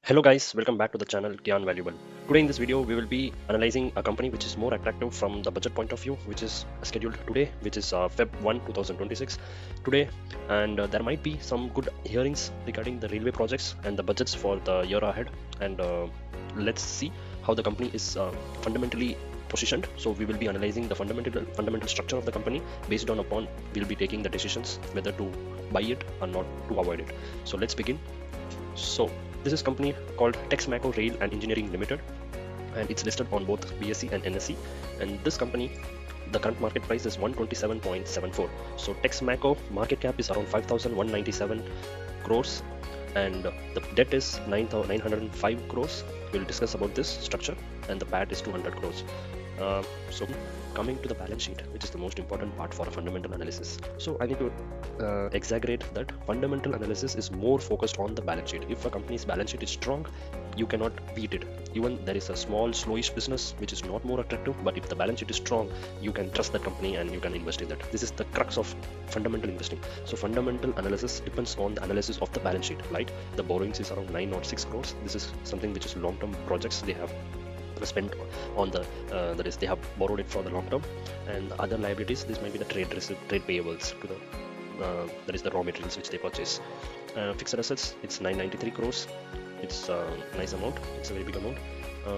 Hello guys, welcome back to the channel Gyaan Valuable. Today in this video we will be analyzing a company which is more attractive from the budget point of view, which is scheduled today, which is Feb 1 2026 today, and there might be some good hearings regarding the railway projects and the budgets for the year ahead, and let's see how the company is fundamentally positioned. So we will be analyzing the fundamental structure of the company. Based on upon we'll be taking the decisions whether to buy it or not to avoid it. So let's begin. So this is company called Texmaco Rail and Engineering Limited, and it's listed on both BSE and NSE. And this company, the current market price is 127.74. So Texmaco market cap is around 5,197 crores, and the debt is 905 crores. We'll discuss about this structure, and the PAT is 200 crores. So coming to the balance sheet, which is the most important part for a fundamental analysis. So I need to exaggerate that fundamental analysis is more focused on the balance sheet. If a company's balance sheet is strong, you cannot beat it. Even there is a small slowish business which is not more attractive, but if the balance sheet is strong, you can trust that company and you can invest in that. This is the crux of fundamental investing. So fundamental analysis depends on the analysis of the balance sheet, right? The borrowings is around 906 crores. This is something which is long-term projects they have spent on the that is they have borrowed it for the long term. And other liabilities, this might be the trade payables to the that is the raw materials which they purchase. Fixed assets, it's 993 crores. It's a nice amount, it's a very big amount.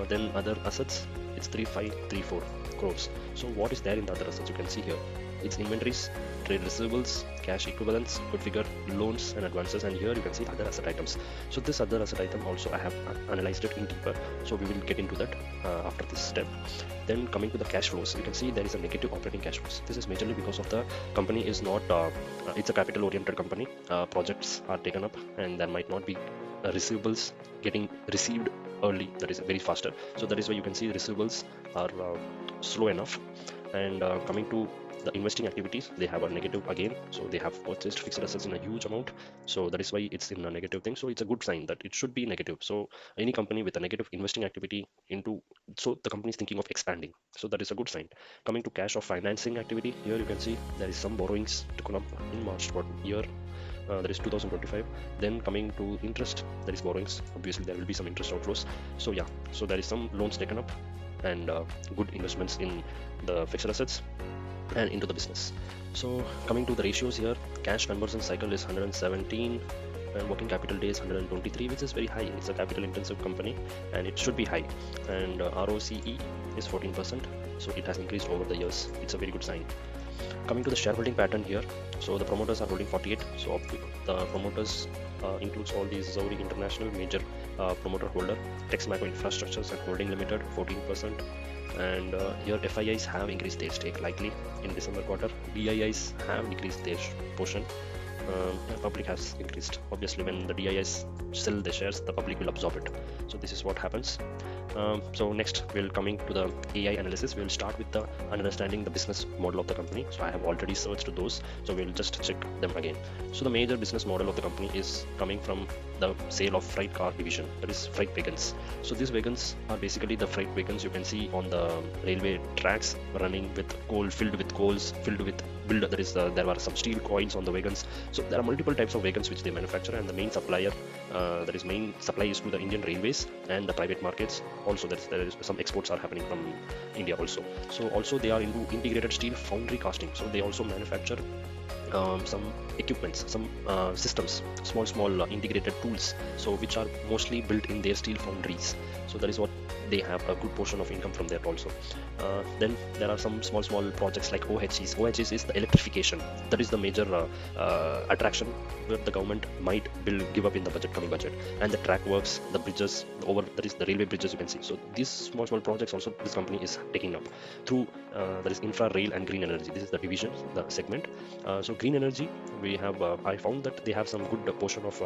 Then other assets, it's 3534 crores. So what is there in the other assets? You can see here, it's inventories, trade receivables, cash equivalents, good figure, loans and advances, and here you can see other asset items. So this other asset item also I have analyzed it in deeper, so we will get into that after this step. Then coming to the cash flows, you can see there is a negative operating cash flows. This is majorly because of the company is not it's a capital oriented company. Projects are taken up and there might not be receivables getting received early, that is very faster. So that is why you can see the receivables are slow enough. And coming to the investing activities, they have a negative again. So they have purchased fixed assets in a huge amount, so that is why it's in a negative thing. So it's a good sign that it should be negative. So any company with a negative investing activity into, so the company is thinking of expanding, so that is a good sign. Coming to cash of financing activity, here you can see there is some borrowings to come up in March what year, that is 2025. Then coming to interest, there is borrowings, obviously there will be some interest outflows. So yeah, so there is some loans taken up and good investments in the fixed assets and into the business. So coming to the ratios here, cash conversion cycle is 117 and working capital days 123, which is very high. It's a capital intensive company and it should be high. And ROCE is 14%, so it has increased over the years. It's a very good sign. Coming to the shareholding pattern here, so the promoters are holding 48. So the promoters includes all these Zauri International major promoter holder, Texmaco Infrastructures and Holding Limited 14%. And here FIIs have increased their stake likely in December quarter. DIIs have decreased their portion. Public has increased. Obviously when the DIIs sell the shares, the public will absorb it. So this is what happens. So next we'll coming to the AI analysis. We'll start with the understanding the business model of the company. So I have already searched those, so we'll just check them again. So the major business model of the company is coming from the sale of freight car division, that is freight wagons. So these wagons are basically the freight wagons you can see on the railway tracks running with coal, filled with coals, filled with build. There is there are some steel coils on the wagons. So there are multiple types of wagons which they manufacture, and the main supplier, that is main supply is to the Indian railways and the private markets. Also there is some exports are happening from India also. So also they are into integrated steel foundry casting. So they also manufacture some equipments, some systems, small integrated tools, so which are mostly built in their steel foundries. So that is what they have a good portion of income from there also. Then there are some small projects like OHEs. OHEs is the electrification. That is the major attraction where the government might give up in the coming budget. And the track works, the bridges, that is the railway bridges you can see. So these small projects also this company is taking up through that is infra, rail and green energy. This is the division, the segment. So green energy, we have I found that they have some good portion of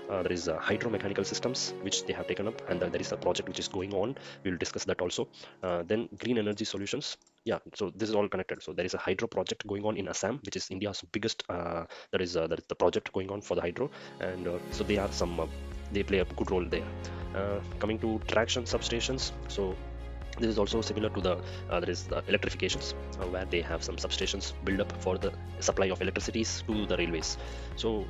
there is hydromechanical systems which they have taken up, and there is a project which is going on. We will discuss that also. Then green energy solutions, yeah, so this is all connected. So there is a hydro project going on in Assam, which is India's biggest that is the project going on for the hydro. And so they are some they play a good role there. Coming to traction substations, so this is also similar to the there is the electrifications, where they have some substations built up for the supply of electricities to the railways. So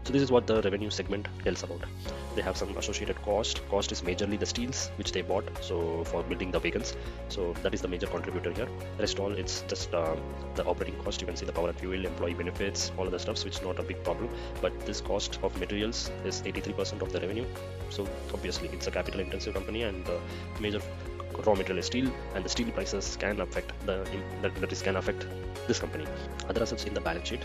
So this is what the revenue segment tells about. They have some associated cost. Cost is majorly the steels which they bought, so for building the vehicles. So that is the major contributor here. Rest all, it's just the operating cost. You can see the power and fuel, employee benefits, all of the stuffs, which is not a big problem. But this cost of materials is 83% of the revenue. So obviously it's a capital intensive company, and the major raw material is steel, and the steel prices can affect can affect this company. Other assets in the balance sheet,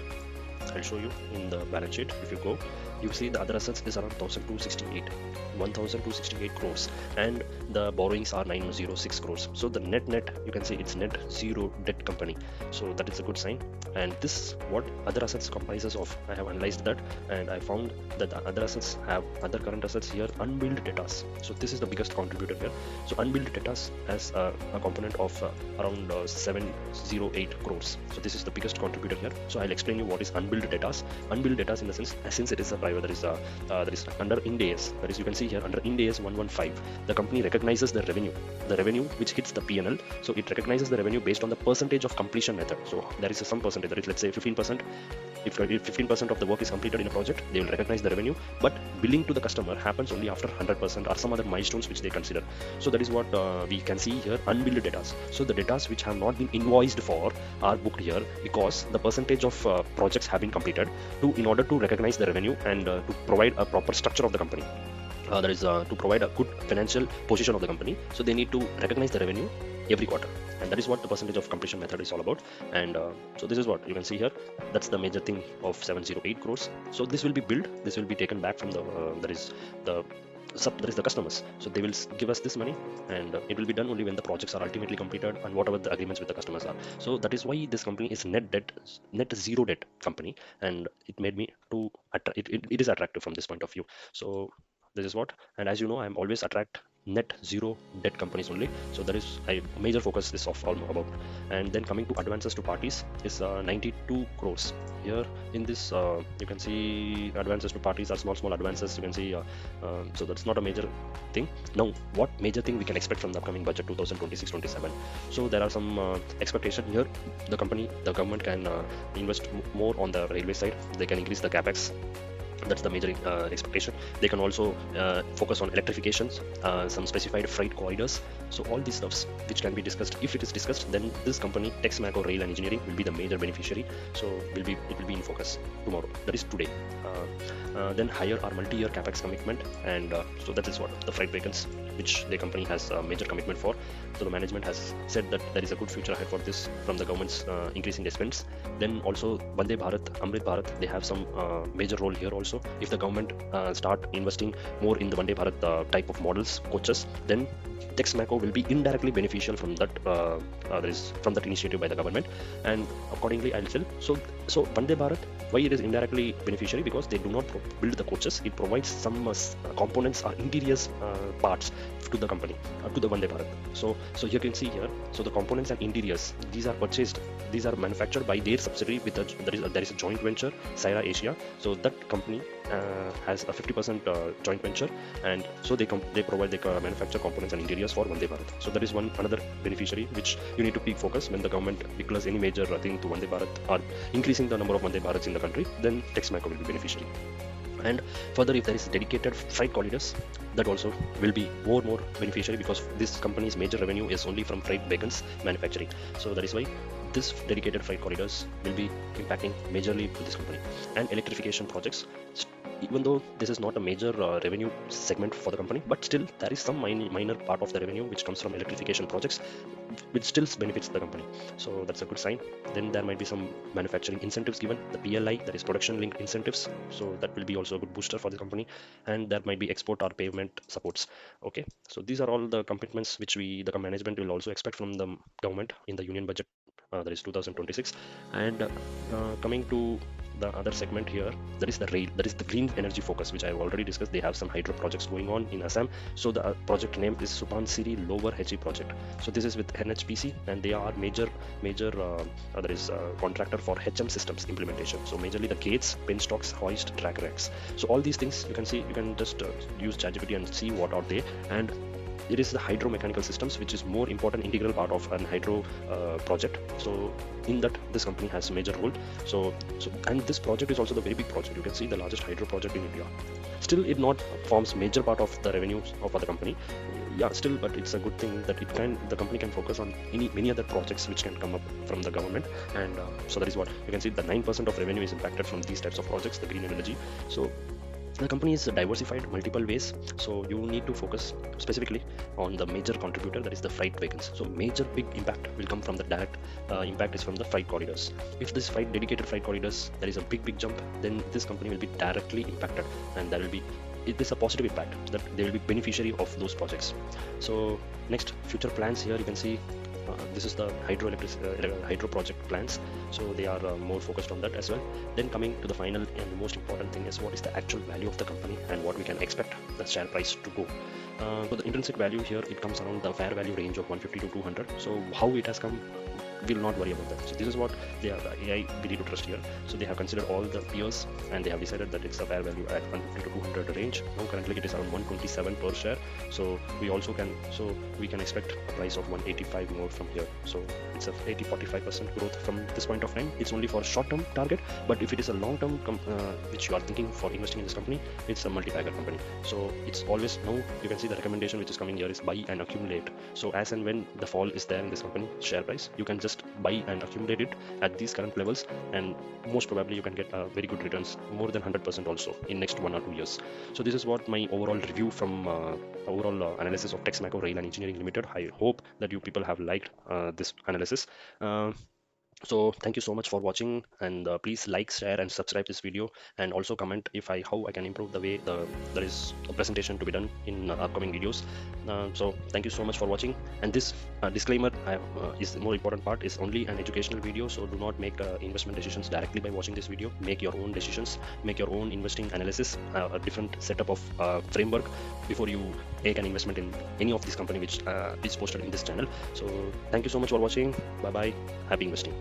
I'll show you in the balance sheet. If you go, you see the other assets is around 1268 crores, and the borrowings are 906 crores. So the net you can see it's net zero debt company. So that is a good sign. And this what other assets comprises of. I have analyzed that, and I found that the other assets have other current assets here, unbilled debtors. So this is the biggest contributor here. So unbilled debtors as a component of around 708 crores. So this is the biggest contributor here. So I'll explain you what is unbilled debtors. Unbilled debtors in the sense, since it is a private, there is under Ind AS. That is, you can see here under Ind AS 115, the company recognizes the revenue which hits the P&L. So it recognizes the revenue based on the percentage of completion method. So there is some percentage. That is, let's say 15%. If 15% of the work is completed in a project, they will recognize the revenue. But billing to the customer happens only after 100% or some other milestones which they consider. So that is what we can see here, unbilled debtors. So the debtors which have not been invoiced for are booked here because the percentage of projects have been completed in order to recognize the revenue and to provide a proper structure of the company. That is to provide a good financial position of the company. So they need to recognize the revenue every quarter, and that is what the percentage of completion method is all about. And so this is what you can see here. That's the major thing of 708 crores. So this will be billed. This will be taken back from the the customers. So they will give us this money, and it will be done only when the projects are ultimately completed and whatever the agreements with the customers are. So that is why this company is net zero debt company, and it made me to it is attractive from this point of view. So this is what, and as you know, I'm always attract net zero debt companies only. So that is major focus is of all about. And then coming to advances to parties is 92 crores here. In this you can see advances to parties are small advances. You can see so that's not a major thing. Now what major thing we can expect from the upcoming budget 2026-27? So there are some expectation here. The government can invest more on the railway side. They can increase the capex. That's the major expectation. They can also focus on electrifications, some specified freight corridors. So all these stuffs which can be discussed. If it is discussed, then this company Texmaco Rail and Engineering will be the major beneficiary. So it will be in focus tomorrow. That is today. Then higher or multi-year capex commitment, and so that is what the freight vehicles which the company has a major commitment for. So the management has said that there is a good future ahead for this from the government's increasing the spends. Then also Vande Bharat, Amrit Bharat, they have some major role here also. If the government start investing more in the Vande Bharat type of models, coaches, then Texmaco will be indirectly beneficial from that from that initiative by the government, and accordingly I'll tell. So Vande Bharat, why it is indirectly beneficiary? Because they do not build the coaches. It provides some components or interiors parts to the company, to the Vande Bharat. So you can see here. So the components and interiors, these are purchased. These are manufactured by their subsidiary with there is a joint venture, Syra Asia. So that company has a 50% joint venture, and so they manufacture components and interiors for Vande Bharat. So that is another beneficiary which you need to peak focus when the government declares any major thing to Vande Bharat or increasing the number of Vande Bharats in the country. Then Texmaco will be beneficiary. And further, if there is dedicated freight corridors, that also will be more beneficiary, because this company's major revenue is only from freight wagons manufacturing. So that is why this dedicated freight corridors will be impacting majorly to this company. And electrification projects, even though this is not a major revenue segment for the company, but still there is some minor part of the revenue which comes from electrification projects, which still benefits the company. So that's a good sign. Then there might be some manufacturing incentives given, the PLI, that is production linked incentives. So that will be also a good booster for the company. And there might be export or payment supports. Okay, so these are all the commitments which the management will also expect from the government in the union budget, that is 2026. And coming to the other segment here, that is the rail, that is the green energy focus, which I have already discussed. They have some hydro projects going on in Assam. So the project name is Subansiri Lower HE project. So this is with NHPC, and they are major contractor for HM systems implementation. So majorly the gates, penstocks, hoist, track racks. So all these things you can see. You can just use ChatGPT and see what are they. And it is the hydromechanical systems, which is more important integral part of an hydro project. So in that, this company has a major role. And this project is also the very big project. You can see the largest hydro project in India. Still, it not forms major part of the revenues of the company. Yeah, still, but it's a good thing that the company can focus on many other projects which can come up from the government. And so that is what you can see, the 9% of revenue is impacted from these types of projects, the green energy. So the company is diversified multiple ways, so you need to focus specifically on the major contributor, that is the freight vehicles. So major big impact will come from the direct impact is from the freight corridors. If this dedicated freight corridors, there is a big jump, then this company will be directly impacted, and it is a positive impact that they will be beneficiary of those projects. So next, future plans. Here you can see this is the hydro project plans, so they are more focused on that as well. Then coming to the final and the most important thing is what is the actual value of the company and what we can expect the share price to go. So the intrinsic value here, it comes around the fair value range of 150 to 200. So how it has come, we'll not worry about that. So this is what they are, AI ability to trust here. So they have considered all the peers and they have decided that it's a fair value at 150 to 200 range. Now currently it is around 127 per share. So we can expect a price of 185 more from here. So it's a 45% growth from this point of time. It's only for short-term target, but if it is a long-term which you are thinking for investing in this company, it's a multi-bagger company. So it's always, now you can see the recommendation which is coming here is buy and accumulate. So as and when the fall is there in this company share price, you can just buy and accumulate it at these current levels, and most probably you can get very good returns, more than 100% also in next 1 or 2 years. So this is what my overall review from overall analysis of Texmaco Rail and Engineering Limited. I hope that you people have liked this analysis. So thank you so much for watching, and please like, share and subscribe this video, and also comment how I can improve the way there is a presentation to be done in upcoming videos. So thank you so much for watching, and this disclaimer is the more important part, is only an educational video, so do not make investment decisions directly by watching this video. Make your own decisions, make your own investing analysis, a different setup of framework before you take an investment in any of this company which is posted in this channel. So thank you so much for watching. Bye bye, happy investing.